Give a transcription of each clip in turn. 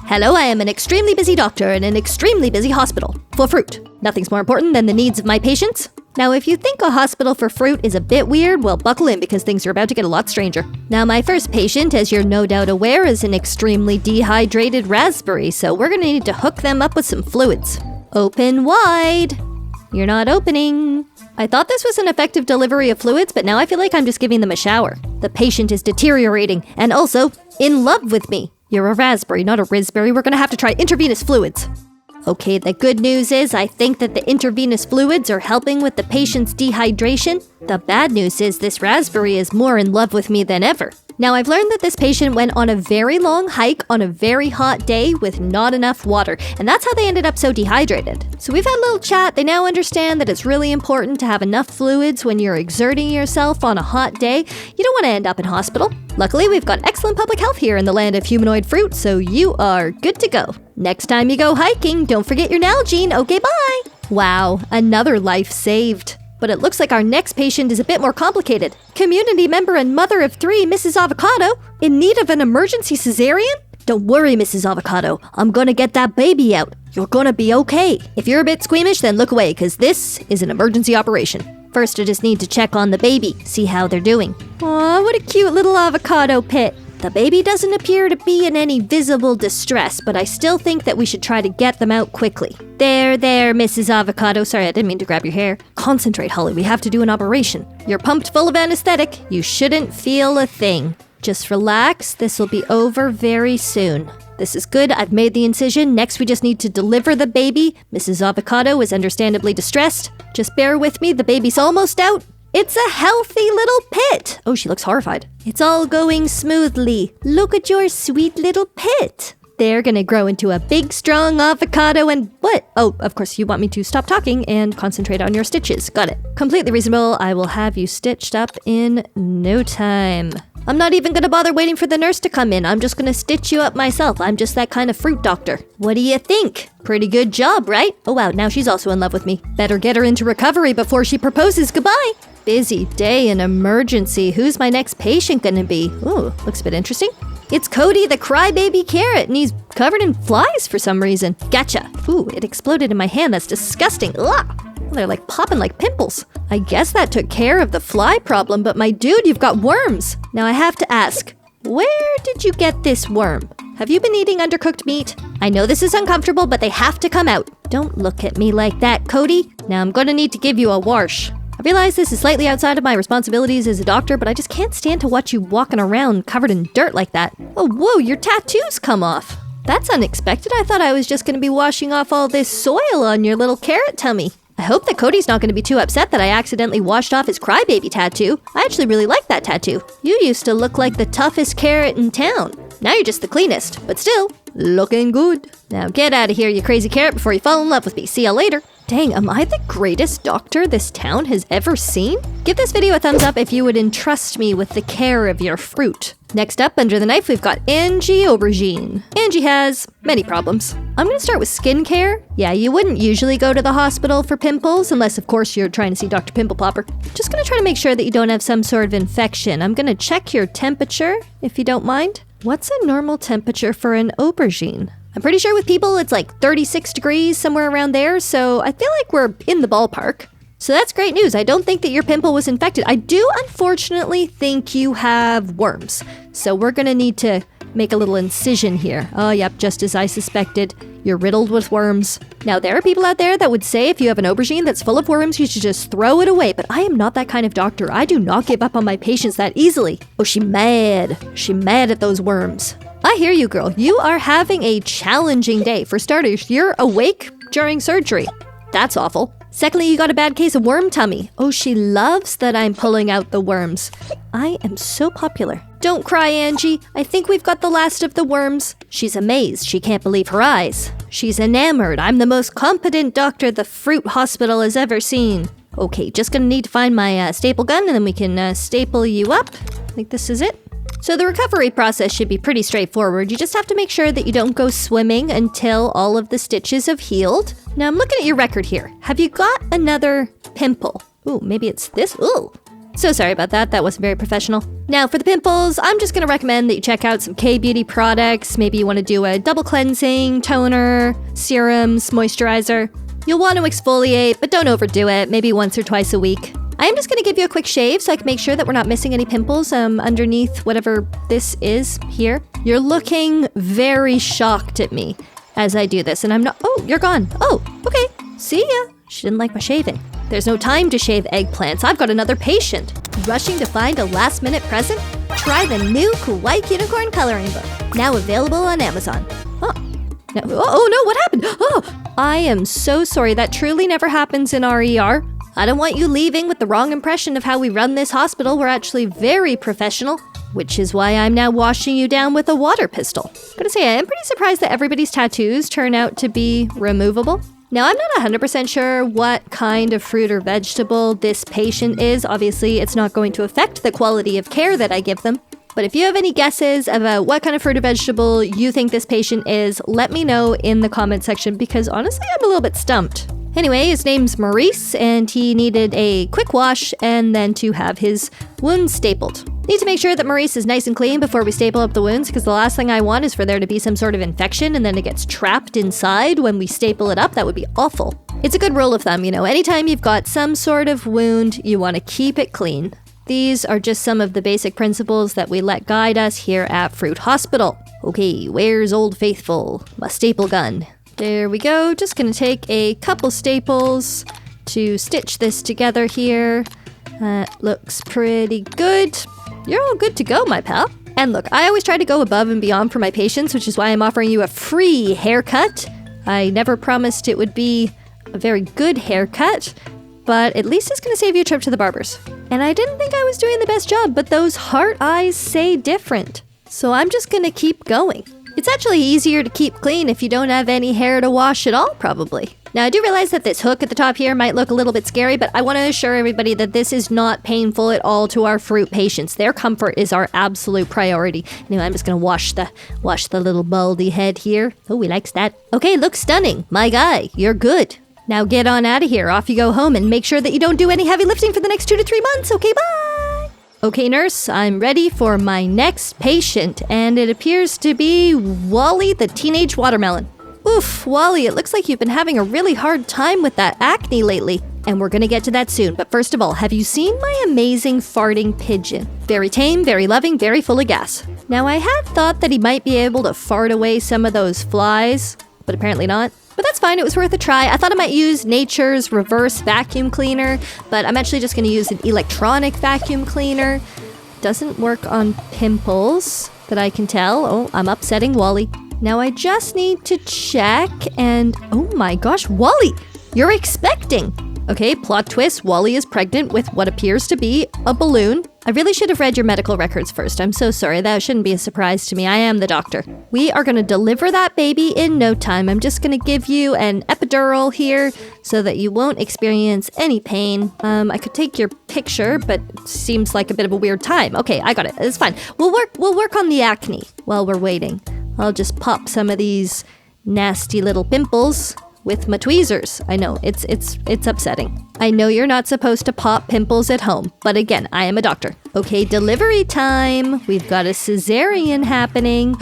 Hello, I am an extremely busy doctor in an extremely busy hospital. For fruit. Nothing's more important than the needs of my patients. Now, if you think a hospital for fruit is a bit weird, well, buckle in because things are about to get a lot stranger. Now, my first patient, as you're no doubt aware, is an extremely dehydrated raspberry, so we're gonna need to hook them up with some fluids. Open wide. You're not opening. I thought this was an effective delivery of fluids, but now I feel like I'm just giving them a shower. The patient is deteriorating, and also in love with me. You're a raspberry, not a raspberry. We're gonna have to try intravenous fluids. Okay, the good news is I think that the intravenous fluids are helping with the patient's dehydration. The bad news is this raspberry is more in love with me than ever. Now, I've learned that this patient went on a very long hike on a very hot day with not enough water, and that's how they ended up so dehydrated. So we've had a little chat. They now understand that it's really important to have enough fluids when you're exerting yourself on a hot day. You don't want to end up in hospital. Luckily, we've got excellent public health here in the land of humanoid fruit, so you are good to go. Next time you go hiking, don't forget your Nalgene. Okay, bye! Wow, another life saved. But it looks like our next patient is a bit more complicated. Community member and mother of 3, Mrs. Avocado, in need of an emergency cesarean? Don't worry, Mrs. Avocado. I'm gonna get that baby out. You're gonna be okay. If you're a bit squeamish, then look away, because this is an emergency operation. First, I just need to check on the baby, see how they're doing. Aw, what a cute little avocado pit. The baby doesn't appear to be in any visible distress, but I still think that we should try to get them out quickly. There, Mrs. Avocado. Sorry, I didn't mean to grab your hair. Concentrate, Holly. We have to do an operation. You're pumped full of anesthetic. You shouldn't feel a thing. Just relax. This will be over very soon. This is good. I've made the incision. Next, we just need to deliver the baby. Mrs. Avocado is understandably distressed. Just bear with me. The baby's almost out. It's a healthy little pit. Oh, she looks horrified. It's all going smoothly. Look at your sweet little pit. They're gonna grow into a big, strong avocado and what? Oh, of course, you want me to stop talking and concentrate on your stitches. Got it. Completely reasonable. I will have you stitched up in no time. I'm not even gonna bother waiting for the nurse to come in. I'm just gonna stitch you up myself. I'm just that kind of fruit doctor. What do you think? Pretty good job, right? Oh wow, now she's also in love with me. Better get her into recovery before she proposes goodbye. Busy day in emergency. Who's my next patient gonna be? Ooh, looks a bit interesting. It's Cody, the crybaby carrot, and he's covered in flies for some reason. Gotcha. Ooh, it exploded in my hand. That's disgusting. Ugh. They're like popping like pimples. I guess that took care of the fly problem, but my dude, you've got worms. Now I have to ask, where did you get this worm? Have you been eating undercooked meat? I know this is uncomfortable, but they have to come out. Don't look at me like that, Cody. Now I'm gonna need to give you a wash. I realize this is slightly outside of my responsibilities as a doctor, but I just can't stand to watch you walking around covered in dirt like that. Oh, whoa, your tattoos come off. That's unexpected. I thought I was just gonna be washing off all this soil on your little carrot tummy. I hope that Cody's not going to be too upset that I accidentally washed off his crybaby tattoo. I actually really like that tattoo. You used to look like the toughest carrot in town. Now you're just the cleanest, but still, looking good. Now get out of here, you crazy carrot, before you fall in love with me. See ya later. Dang, am I the greatest doctor this town has ever seen? Give this video a thumbs up if you would entrust me with the care of your fruit. Next up, under the knife, we've got Angie Aubergine. Angie has many problems. I'm gonna start with skincare. Yeah, you wouldn't usually go to the hospital for pimples, unless of course you're trying to see Dr. Pimple Popper. Just gonna try to make sure that you don't have some sort of infection. I'm gonna check your temperature, if you don't mind. What's a normal temperature for an aubergine? I'm pretty sure with people it's like 36 degrees, somewhere around there, so I feel like we're in the ballpark. So that's great news. I don't think that your pimple was infected. I do unfortunately think you have worms. So we're gonna need to make a little incision here. Oh, yep, just as I suspected. You're riddled with worms. Now, there are people out there that would say if you have an aubergine that's full of worms, you should just throw it away. But I am not that kind of doctor. I do not give up on my patients that easily. Oh, she mad. She mad at those worms. I hear you, girl. You are having a challenging day. For starters, you're awake during surgery. That's awful. Secondly, you got a bad case of worm tummy. Oh, she loves that I'm pulling out the worms. I am so popular. Don't cry, Angie. I think we've got the last of the worms. She's amazed. She can't believe her eyes. She's enamored. I'm the most competent doctor the fruit hospital has ever seen. Okay, just gonna need to find my staple gun and then we can staple you up. I think this is it. So the recovery process should be pretty straightforward. You just have to make sure that you don't go swimming until all of the stitches have healed. Now I'm looking at your record here. Have you got another pimple? Ooh, maybe it's this. Ooh, So sorry about that. That wasn't very professional. Now for the pimples, I'm just going to recommend that you check out some K-Beauty products. Maybe you want to do a double cleansing, toner, serums, moisturizer. You'll want to exfoliate, but don't overdo it. Maybe once or twice a week. I am just going to give you a quick shave so I can make sure that we're not missing any pimples underneath whatever this is here. You're looking very shocked at me as I do this, and I'm not— oh, you're gone. Oh, okay. See ya. She didn't like my shaving. There's no time to shave eggplants. I've got another patient. Rushing to find a last-minute present? Try the new Kawaii Kunicorn coloring book. Now available on Amazon. Oh. No, oh no, what happened? Oh, I am so sorry. That truly never happens in our ER. I don't want you leaving with the wrong impression of how we run this hospital. We're actually very professional, which is why I'm now washing you down with a water pistol. Gotta say, I'm pretty surprised that everybody's tattoos turn out to be removable. Now, I'm not 100% sure what kind of fruit or vegetable this patient is. Obviously, it's not going to affect the quality of care that I give them. But if you have any guesses about what kind of fruit or vegetable you think this patient is, let me know in the comment section, because honestly, I'm a little bit stumped. Anyway, his name's Maurice, and he needed a quick wash and then to have his wounds stapled. Need to make sure that Maurice is nice and clean before we staple up the wounds, because the last thing I want is for there to be some sort of infection and then it gets trapped inside when we staple it up. That would be awful. It's a good rule of thumb, anytime you've got some sort of wound, you want to keep it clean. These are just some of the basic principles that we let guide us here at Fruit Hospital. Okay, where's Old Faithful? My staple gun. There we go. Just gonna take a couple staples to stitch this together here. That looks pretty good. You're all good to go, my pal. And look, I always try to go above and beyond for my patients, which is why I'm offering you a free haircut. I never promised it would be a very good haircut, but at least it's gonna save you a trip to the barber's. And I didn't think I was doing the best job, but those heart eyes say different. So I'm just gonna keep going. It's actually easier to keep clean if you don't have any hair to wash at all, probably. Now, I do realize that this hook at the top here might look a little bit scary, but I want to assure everybody that this is not painful at all to our fruit patients. Their comfort is our absolute priority. Anyway, I'm just going to wash the little baldy head here. Oh, he likes that. Okay, looks stunning. My guy, you're good. Now get on out of here. Off you go home, and make sure that you don't do any heavy lifting for the next 2 to 3 months. Okay, bye! Okay, nurse, I'm ready for my next patient, and it appears to be Wally the teenage watermelon. Oof, Wally, it looks like you've been having a really hard time with that acne lately, and we're gonna get to that soon. But first of all, have you seen my amazing farting pigeon? Very tame, very loving, very full of gas. Now, I had thought that he might be able to fart away some of those flies, but apparently not. But that's fine, it was worth a try. I thought I might use nature's reverse vacuum cleaner, but I'm actually just gonna use an electronic vacuum cleaner. Doesn't work on pimples that I can tell. Oh, I'm upsetting Wally. Now I just need to check, and oh my gosh, Wally, you're expecting. Okay, plot twist, Wally is pregnant with what appears to be a balloon. I really should have read your medical records first. I'm so sorry, that shouldn't be a surprise to me. I am the doctor. We are gonna deliver that baby in no time. I'm just gonna give you an epidural here so that you won't experience any pain. I could take your picture, but it seems like a bit of a weird time. Okay, I got it, it's fine. We'll work on the acne while we're waiting. I'll just pop some of these nasty little pimples with my tweezers. I know, it's upsetting. I know you're not supposed to pop pimples at home, but again, I am a doctor. Okay, delivery time. We've got a cesarean happening.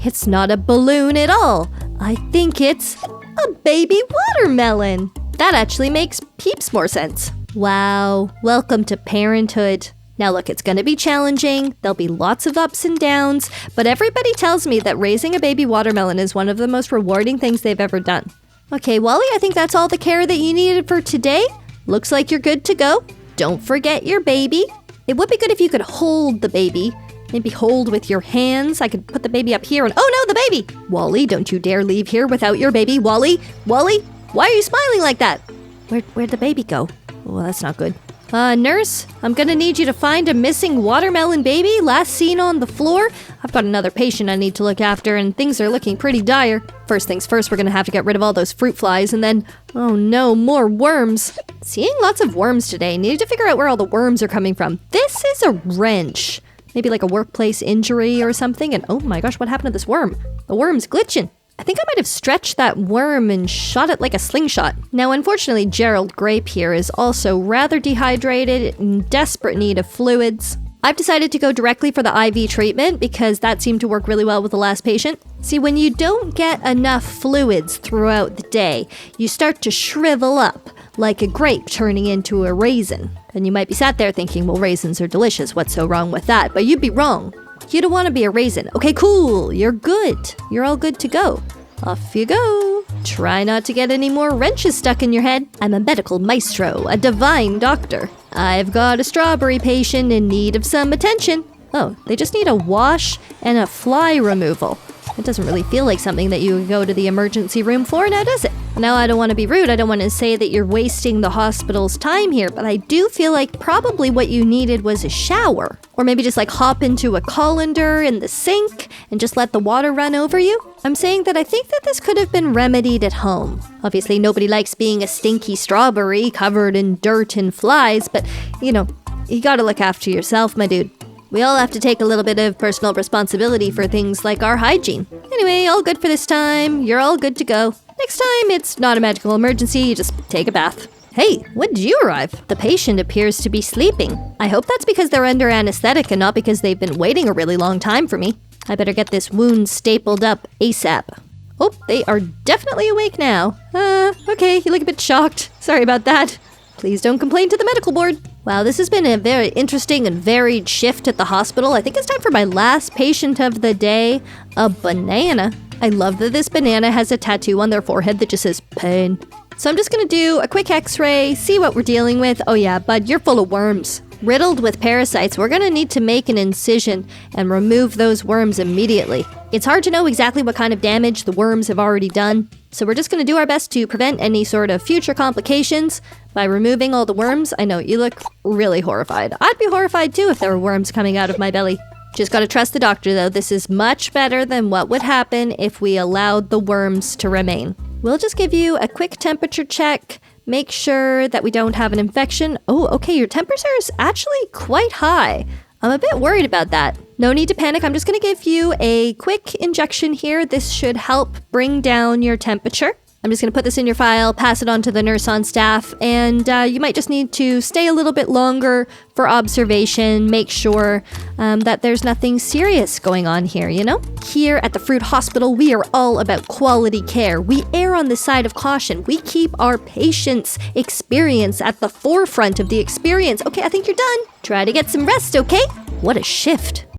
It's not a balloon at all. I think it's a baby watermelon. That actually makes heaps more sense. Wow, welcome to parenthood. Now look, it's gonna be challenging, there'll be lots of ups and downs, but everybody tells me that raising a baby watermelon is one of the most rewarding things they've ever done. Okay, Wally, I think that's all the care that you needed for today. Looks like you're good to go. Don't forget your baby. It would be good if you could hold the baby. Maybe hold with your hands. I could put the baby up here and— oh no, the baby! Wally, don't you dare leave here without your baby. Wally, why are you smiling like that? Where'd the baby go? Oh, that's not good. Nurse, I'm gonna need you to find a missing watermelon baby last seen on the floor. I've got another patient I need to look after, and things are looking pretty dire. First things first, we're gonna have to get rid of all those fruit flies, and then— oh no, more worms. Seeing lots of worms today. Need to figure out where all the worms are coming from. This is a wrench. Maybe like a workplace injury or something, and oh my gosh, what happened to this worm? The worm's glitching. I think I might have stretched that worm and shot it like a slingshot. Now, unfortunately, Gerald Grape here is also rather dehydrated, in desperate need of fluids. I've decided to go directly for the IV treatment because that seemed to work really well with the last patient. See, when you don't get enough fluids throughout the day, you start to shrivel up like a grape turning into a raisin. And you might be sat there thinking, well, raisins are delicious. What's so wrong with that? But you'd be wrong. You don't want to be a raisin. Okay, cool. You're good. You're all good to go. Off you go. Try not to get any more wrenches stuck in your head. I'm a medical maestro, a divine doctor. I've got a strawberry patient in need of some attention. Oh, they just need a wash and a fly removal. It doesn't really feel like something that you would go to the emergency room for, now does it? Now, I don't want to be rude. I don't want to say that you're wasting the hospital's time here, but I do feel like probably what you needed was a shower. Or maybe just like hop into a colander in the sink and just let the water run over you. I'm saying that I think that this could have been remedied at home. Obviously, nobody likes being a stinky strawberry covered in dirt and flies, but, you know, you gotta look after yourself, my dude. We all have to take a little bit of personal responsibility for things like our hygiene. Anyway, all good for this time. You're all good to go. Next time, it's not a medical emergency. You just take a bath. Hey, when did you arrive? The patient appears to be sleeping. I hope that's because they're under anesthetic and not because they've been waiting a really long time for me. I better get this wound stapled up ASAP. Oh, they are definitely awake now. Okay, you look a bit shocked. Sorry about that. Please don't complain to the medical board. Wow, this has been a very interesting and varied shift at the hospital. I think it's time for my last patient of the day, a banana. I love that this banana has a tattoo on their forehead that just says pain. So I'm just gonna do a quick x-ray, see what we're dealing with. Oh yeah, bud, you're full of worms. Riddled with parasites, we're gonna need to make an incision and remove those worms immediately. It's hard to know exactly what kind of damage the worms have already done, so we're just gonna do our best to prevent any sort of future complications by removing all the worms. I know, you look really horrified. I'd be horrified too if there were worms coming out of my belly. Just gotta trust the doctor though. This is much better than what would happen if we allowed the worms to remain. We'll just give you a quick temperature check. Make sure that we don't have an infection. Oh, okay, your temperature is actually quite high. I'm a bit worried about that. No need to panic. I'm just going to give you a quick injection here. This should help bring down your temperature. I'm just going to put this in your file, pass it on to the nurse on staff, and you might just need to stay a little bit longer for observation, make sure that there's nothing serious going on here, you know? Here at the Fruit Hospital, we are all about quality care. We err on the side of caution. We keep our patients' experience at the forefront of the experience. Okay, I think you're done. Try to get some rest, okay? What a shift.